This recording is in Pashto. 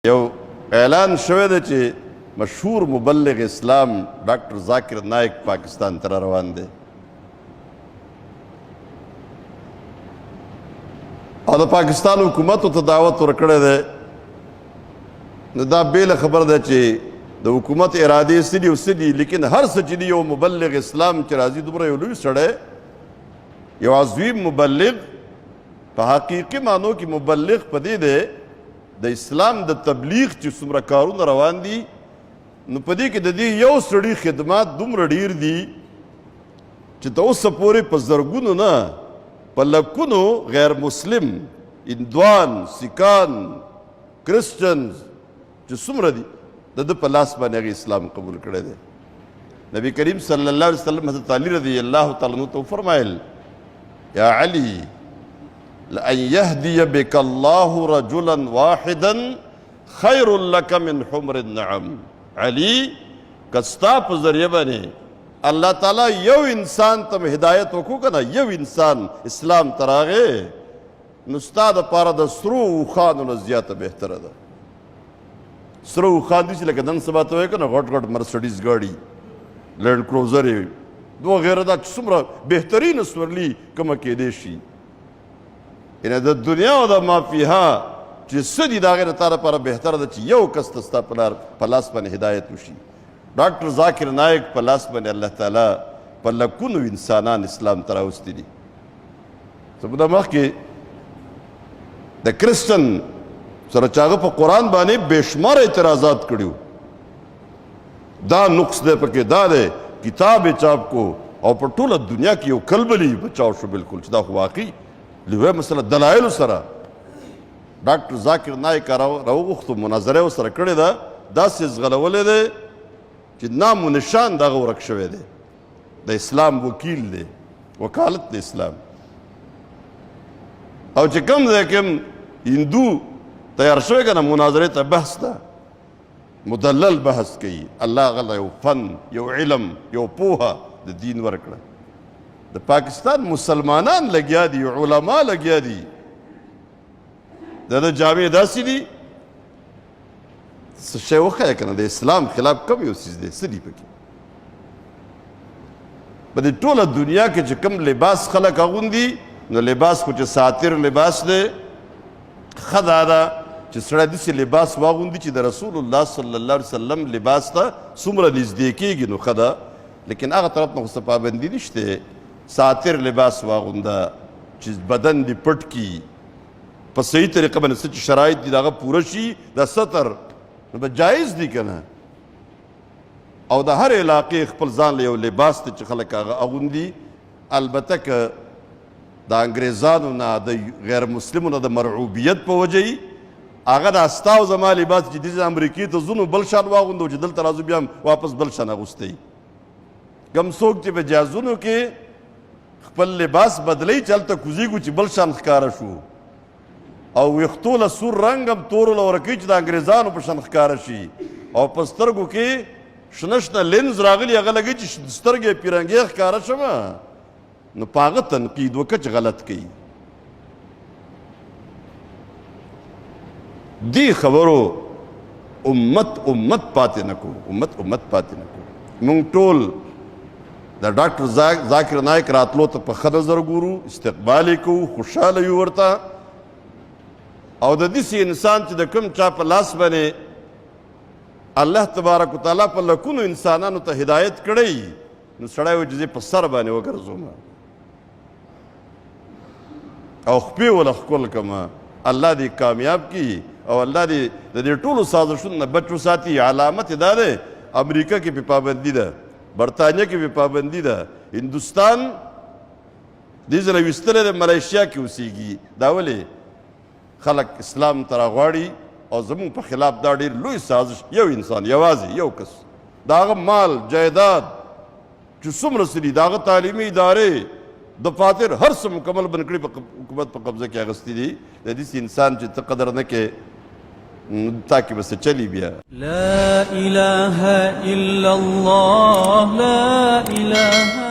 یو اعلان شوی دی چې مشهور مبلغ اسلام ډاکټر ذاکر نایک پاکستان ته روان دی او د پاکستان حکومت ته دعوت ورکړی دی. نو دا بیله خبر ده چې د حکومت ارادې څه دي او څه دي، لیکن هر څه چې دي یو مبلغ اسلام چې راځي دومره یو لوی سړی، یو عظیم مبلغ، په حقیقي معنو کې مبلغ په دې دی د اسلام د تبلیغ چې څومره کارونه روان دي، نو په دې کې د دې یو سړي خدمات دومره ډیر دي چې تر اوسه پورې په زرګونو نه په لکونو غیر مسلم هندوان، سیکان، کرسچنز چې څومره دي د ده په لاس باندې هغې اسلام قبول کړی دی. نبی کریم صلی الله علیه وسلم حضرت علی رضی الله تعالی عنہ ته وفرمایل یا علی لأن يهدي بك الله رجلا واحدا خير لك من حمر النعم. علی کستا په ذریعه باندې الله تعالی یو انسان ته هدایت وکړو که نه، یو انسان اسلام ته راغی، نو ستا دپاره د سرو اوښانو نه زیاته بهتره ده. سره اوښان دي چې لکه نن سبا ته وایي که نه غټ غټ مرسډیز ګاډي، لینډ کروزر یې وغیره، دا چې څومره بهترینه سورلي کومه کیدی شي. یعنې د دنیا او د مافیها چې څه دي د هغې نه تا دپاره بهتره ده چې یو کس ته ستا په لاس باندې هدایت وشي. ډاکټر ذاکر نایک په لاس باندې الله تعالی په لکونو انسانان اسلام ته راوستي دي. زموږ مخکې د کرسچن سره چې هغه په قرآن باندې بېشماره اعتراضات کړي، دا نقص دی پکې، دا دی کتاب یې چاپ کو او په ټوله دنیا کې یو کلبلي بچاو شو بالکل، چې دا خو واقعي لویه مسله دلایلو سره ډاکټر ذاکر نایک راوغوښتو، مناظره یې ورسره کړې ده، داسې ځغلولی دی چې نام و نشان د هغه ورک شوی دی. د اسلام وکیل دی، وکالت د اسلام. او چې کوم ځای کې هندو تیار شوی که نه مناظرې ته بحث ده، مدلل بحث کوي، الله هغه یو فن، یو علم، یو پوهه د دین ورکړه. د پاکستان مسلمانان لګیا دي، علما لګیا دي، د ده جامې داسې دي څه شی وښیه که نه د اسلام خلاف کم یو څیز دی، څه دي پکې؟ په دې ټوله دنیا کې چې کوم لباس خلک اغوندي، نو لباس خو چې ساتر لباس دی، ښه دا ده چې سړی داسې لباس واغوندي چې د رسول الله صلی الله علیه وسلم لباس ته څومره نږدې کېږي، نو ښه ده. لیکن هغه طرف نه خو څه پابندي نشته، ساتر لباس واغونده چې بدن دې پټ کي په صحیح طریقه باندې، څه چې شرایط دي د هغه پوره شي، د ستر نو به جایز دي که نه. او د هر علاقې خپل ځان له یو لباس دی چې خلک هغه اغوندي. البته که د انګریزانو نه د غیر مسلمو نه د مرعوبیت په وجه یي، هغه د ستا او زما لباس چې دې امریکې ته ځو نو بل شان واغوندو، چې دلته راځو بیا هم واپس بل شان اغوستی. کم څوک چې په جازونو کې خپل لباس بدلی، چې هلته کوزیږو چې بل شان ښکاره شو، او ویښتو له سور رنګ هم تورو له ورکوي چې د انګریزانو په شان ښکاره شي، او په سترګو کې شنه شنه لینز راغلي، هغه لګوي چې سترګې یې پیرنګې ښکاره شوه، نو په هغه تنقید وکړه چې غلط کوي. دې خبرو امت پاتې نه کړو، امت پاتې نه کړو. موږ ټول د ډاکټر ذاکر نایک راتلو ته په ښه نظر ګورو، استقبال یې کوو، خوشحاله یو ورته. او د داسې انسان چې د کوم چا په لاس باندې الله تبارک وتعالی په لکونو انسانانو ته هدایت کړی، نو سړی وایي چې زه په سر باندې وګرځوم او خپې وله ښکل کړمه. الله دې کامیاب کړي او الله دې د دې ټولو سازشونو نه بچ وساتي. علامت یې دا دی امریکا کې پې پابندي ده، برطانیه کې پې پابندي ده، هندوستان دې ځله ویستلی دی، ملیشیا کې اوسېږي. دا ولې خلک اسلام ته راغواړي او زموږ په خلاف دا ډېر لوی سازش، یو انسان یوازې یو کس، د هغه مال جایداد چې څومره څه دي، د هغه تعلیمي ادارې، دفاتر، هر څه مکمل بند کړي، په حکومت په قبضه کې اخیستي دي. د داسې انسان چې ته قدر نه کې، تا کې به څه چلي بیا. لا اله الا الله، لا اله